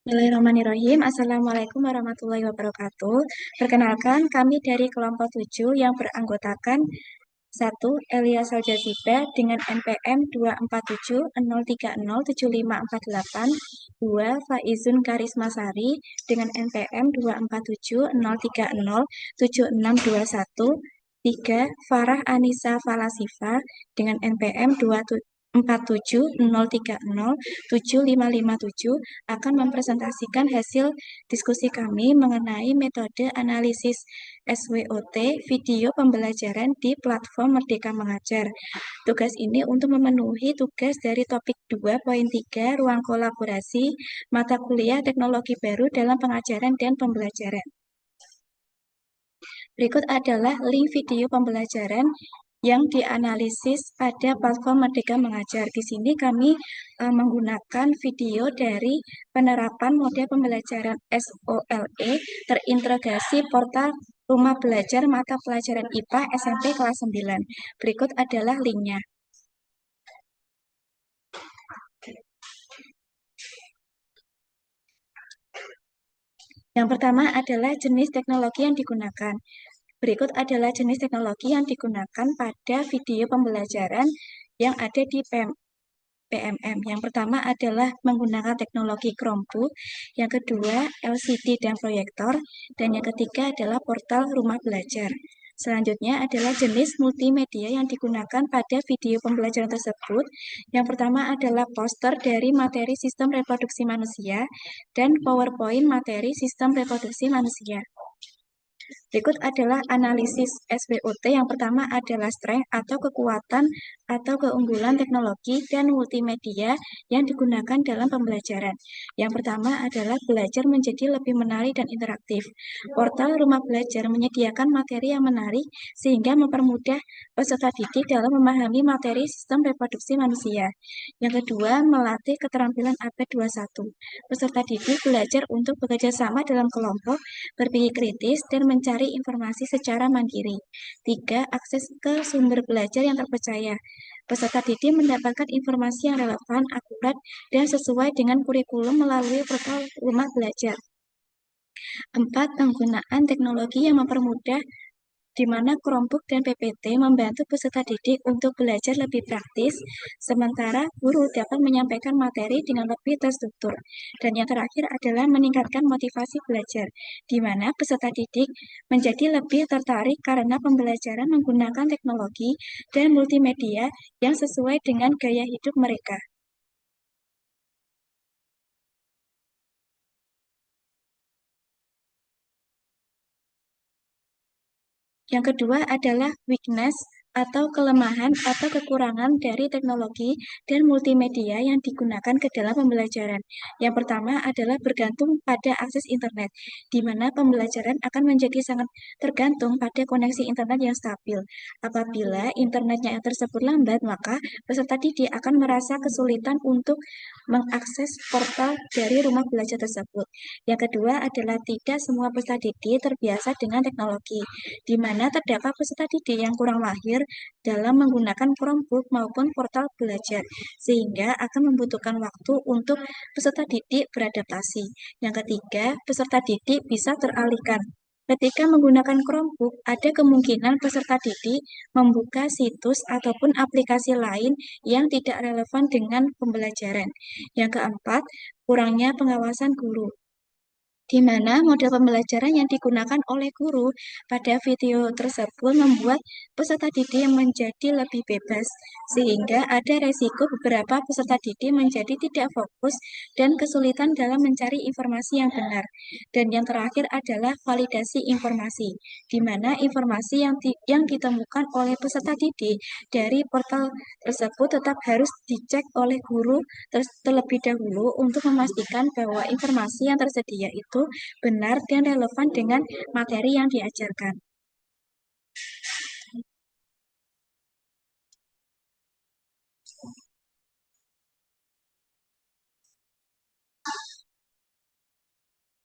Bismillahirrahmanirrahim. Assalamualaikum warahmatullahi wabarakatuh. Perkenalkan, kami dari kelompok 7 yang beranggotakan satu Elia Saljaziba dengan NPM 24703075548, 2 Faizun Karismasari dengan NPM 24703076621, 3 Farah Anissa Falasifa dengan NPM 24703075557 akan mempresentasikan hasil diskusi kami mengenai metode analisis SWOT video pembelajaran di platform Merdeka Mengajar. Tugas ini untuk memenuhi tugas dari topik 2.3 Ruang Kolaborasi Mata Kuliah Teknologi Baru dalam Pengajaran dan Pembelajaran. Berikut adalah link video pembelajaran yang dianalisis pada platform Merdeka Mengajar. Di sini kami menggunakan video dari penerapan model pembelajaran SOLE terintegrasi portal Rumah Belajar Mata Pelajaran IPA SMP kelas 9. Berikut adalah linknya. Yang pertama adalah jenis teknologi yang digunakan. Berikut adalah jenis teknologi yang digunakan pada video pembelajaran yang ada di PMM. Yang pertama adalah menggunakan teknologi Chromebook, yang kedua LCD dan proyektor, dan yang ketiga adalah portal rumah belajar. Selanjutnya adalah jenis multimedia yang digunakan pada video pembelajaran tersebut. Yang pertama adalah poster dari materi sistem reproduksi manusia dan PowerPoint materi sistem reproduksi manusia. Berikut adalah analisis SWOT. Yang pertama adalah strength atau kekuatan atau keunggulan teknologi dan multimedia yang digunakan dalam pembelajaran. Yang pertama adalah belajar menjadi lebih menarik dan interaktif. Portal Rumah Belajar menyediakan materi yang menarik sehingga mempermudah peserta didik dalam memahami materi sistem reproduksi manusia. Yang kedua, melatih keterampilan abad 21. Peserta didik belajar untuk bekerja sama dalam kelompok, berpikir kritis, dan mencari informasi secara mandiri. 3. Akses ke sumber belajar yang terpercaya. Peserta didik mendapatkan informasi yang relevan, akurat, dan sesuai dengan kurikulum melalui portal rumah belajar. 4. Penggunaan teknologi yang mempermudah di mana Chromebook dan PPT membantu peserta didik untuk belajar lebih praktis, sementara guru dapat menyampaikan materi dengan lebih terstruktur. Dan yang terakhir adalah meningkatkan motivasi belajar, di mana peserta didik menjadi lebih tertarik karena pembelajaran menggunakan teknologi dan multimedia yang sesuai dengan gaya hidup mereka. Yang kedua adalah weakness atau kelemahan atau kekurangan dari teknologi dan multimedia yang digunakan ke dalam pembelajaran. Yang pertama adalah bergantung pada akses internet, di mana pembelajaran akan menjadi sangat tergantung pada koneksi internet yang stabil. Apabila internetnya tersebut lambat, maka peserta didik akan merasa kesulitan untuk mengakses portal dari rumah belajar tersebut. Yang kedua adalah tidak semua peserta didik terbiasa dengan teknologi, di mana terdapat peserta didik yang kurang mahir dalam menggunakan Chromebook maupun portal belajar, sehingga akan membutuhkan waktu untuk peserta didik beradaptasi. Yang ketiga, peserta didik bisa teralihkan. Ketika menggunakan Chromebook, ada kemungkinan peserta didik membuka situs ataupun aplikasi lain yang tidak relevan dengan pembelajaran. Yang keempat, kurangnya pengawasan guru, di mana model pembelajaran yang digunakan oleh guru pada video tersebut membuat peserta didik yang menjadi lebih bebas, sehingga ada resiko beberapa peserta didik menjadi tidak fokus dan kesulitan dalam mencari informasi yang benar. Dan yang terakhir adalah validasi informasi, di mana informasi yang ditemukan oleh peserta didik dari portal tersebut tetap harus dicek oleh guru terlebih dahulu untuk memastikan bahwa informasi yang tersedia itu benar dan relevan dengan materi yang diajarkan.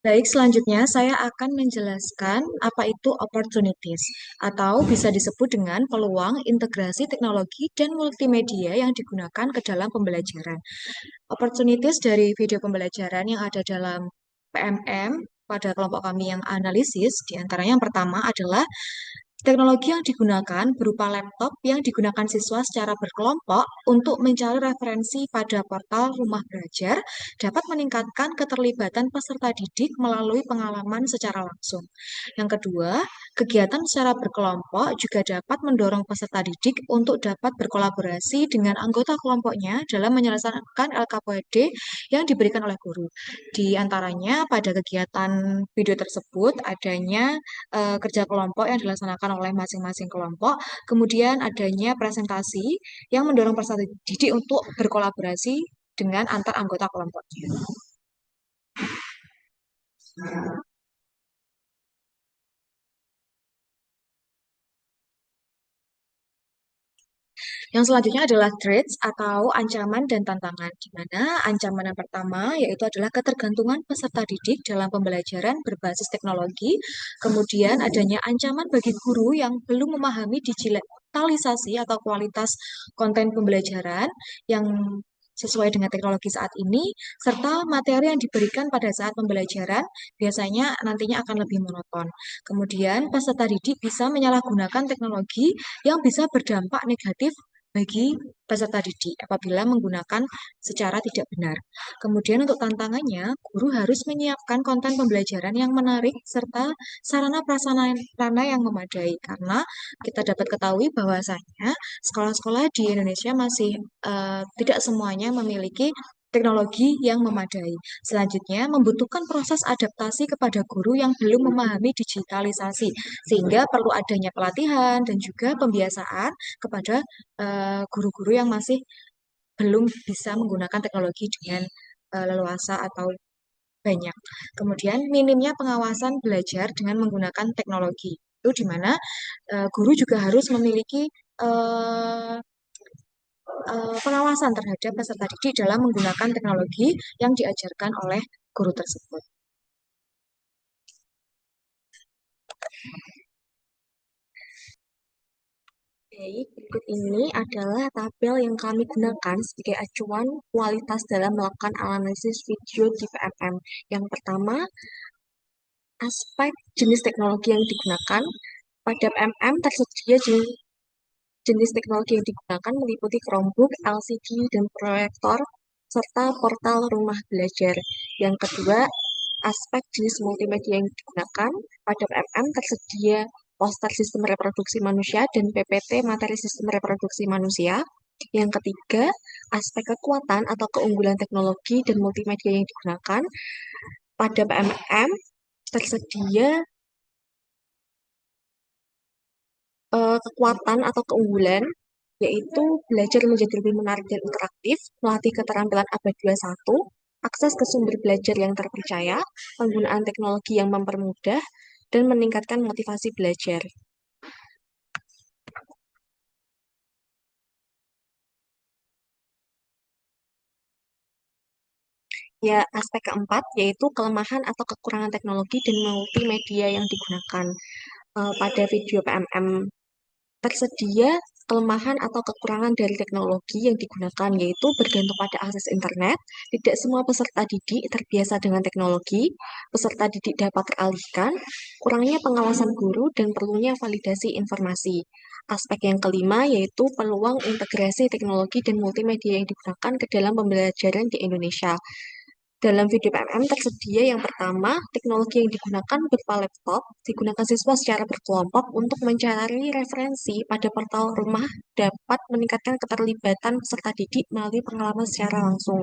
Baik, selanjutnya saya akan menjelaskan apa itu opportunities atau bisa disebut dengan peluang integrasi teknologi dan multimedia yang digunakan ke dalam pembelajaran. Opportunities dari video pembelajaran yang ada dalam PMM pada kelompok kami yang analisis, diantaranya yang pertama adalah teknologi yang digunakan berupa laptop yang digunakan siswa secara berkelompok untuk mencari referensi pada portal Rumah Belajar dapat meningkatkan keterlibatan peserta didik melalui pengalaman secara langsung. Yang kedua, kegiatan secara berkelompok juga dapat mendorong peserta didik untuk dapat berkolaborasi dengan anggota kelompoknya dalam menyelesaikan LKPD yang diberikan oleh guru. Di antaranya pada kegiatan video tersebut adanya kerja kelompok yang dilaksanakan oleh masing-masing kelompok, kemudian adanya presentasi yang mendorong peserta didik untuk berkolaborasi dengan antar anggota kelompoknya. Yang selanjutnya adalah threats atau ancaman dan tantangan, di mana ancaman yang pertama yaitu adalah ketergantungan peserta didik dalam pembelajaran berbasis teknologi, kemudian adanya ancaman bagi guru yang belum memahami digitalisasi atau kualitas konten pembelajaran yang sesuai dengan teknologi saat ini, serta materi yang diberikan pada saat pembelajaran biasanya nantinya akan lebih monoton. Kemudian, peserta didik bisa menyalahgunakan teknologi yang bisa berdampak negatif bagi peserta didik apabila menggunakan secara tidak benar. Kemudian untuk tantangannya, guru harus menyiapkan konten pembelajaran yang menarik serta sarana prasarana yang memadai karena kita dapat ketahui bahwasanya sekolah-sekolah di Indonesia masih tidak semuanya memiliki teknologi yang memadai. Selanjutnya, membutuhkan proses adaptasi kepada guru yang belum memahami digitalisasi, sehingga perlu adanya pelatihan dan juga pembiasaan kepada guru-guru yang masih belum bisa menggunakan teknologi dengan leluasa atau banyak. Kemudian minimnya pengawasan belajar dengan menggunakan teknologi. Itu di mana guru juga harus memiliki eh, pengawasan terhadap peserta didik dalam menggunakan teknologi yang diajarkan oleh guru tersebut. Baik, berikut ini adalah tabel yang kami gunakan sebagai acuan kualitas dalam melakukan analisis video di PMM. Yang pertama, aspek jenis teknologi yang digunakan. Pada PMM tersedia jenis teknologi yang digunakan meliputi Chromebook, LCD, dan proyektor, serta portal rumah belajar. Yang kedua, aspek jenis multimedia yang digunakan. Pada PMM tersedia poster sistem reproduksi manusia dan PPT materi sistem reproduksi manusia. Yang ketiga, aspek kekuatan atau keunggulan teknologi dan multimedia yang digunakan. Pada PMM tersedia kekuatan atau keunggulan, yaitu belajar menjadi lebih menarik dan interaktif, melatih keterampilan abad 21, akses ke sumber belajar yang terpercaya, penggunaan teknologi yang mempermudah, dan meningkatkan motivasi belajar. Ya, aspek keempat yaitu kelemahan atau kekurangan teknologi dan multimedia yang digunakan. Pada video PMM tersedia kelemahan atau kekurangan dari teknologi yang digunakan, yaitu bergantung pada akses internet. Tidak semua peserta didik terbiasa dengan teknologi, peserta didik dapat teralihkan, kurangnya pengawasan guru, dan perlunya validasi informasi. Aspek yang kelima yaitu peluang integrasi teknologi dan multimedia yang digunakan ke dalam pembelajaran di Indonesia. Dalam video PMM tersedia yang pertama, teknologi yang digunakan berupa laptop, digunakan siswa secara berkelompok untuk mencari referensi pada portal rumah dapat meningkatkan keterlibatan peserta didik melalui pengalaman secara langsung.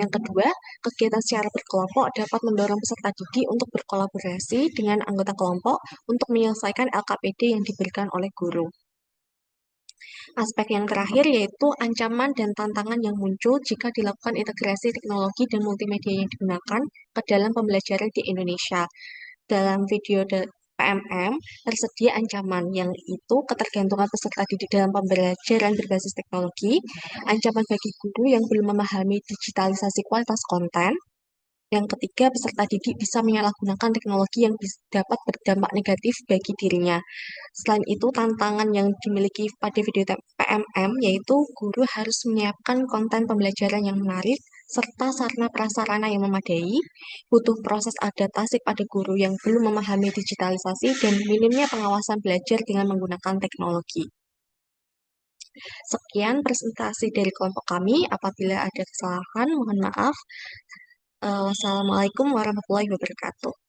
Yang kedua, kegiatan secara berkelompok dapat mendorong peserta didik untuk berkolaborasi dengan anggota kelompok untuk menyelesaikan LKPD yang diberikan oleh guru. Aspek yang terakhir yaitu ancaman dan tantangan yang muncul jika dilakukan integrasi teknologi dan multimedia yang digunakan ke dalam pembelajaran di Indonesia. Dalam video PMM tersedia ancaman yang itu ketergantungan peserta didik dalam pembelajaran berbasis teknologi, ancaman bagi guru yang belum memahami digitalisasi kualitas konten, Yang ketiga, peserta didik bisa menyalahgunakan teknologi yang dapat berdampak negatif bagi dirinya. Selain itu, tantangan yang dimiliki pada video PMM yaitu guru harus menyiapkan konten pembelajaran yang menarik serta sarana prasarana yang memadai, butuh proses adaptasi pada guru yang belum memahami digitalisasi dan minimnya pengawasan belajar dengan menggunakan teknologi. Sekian presentasi dari kelompok kami. Apabila ada kesalahan, mohon maaf. Wassalamualaikum warahmatullahi wabarakatuh.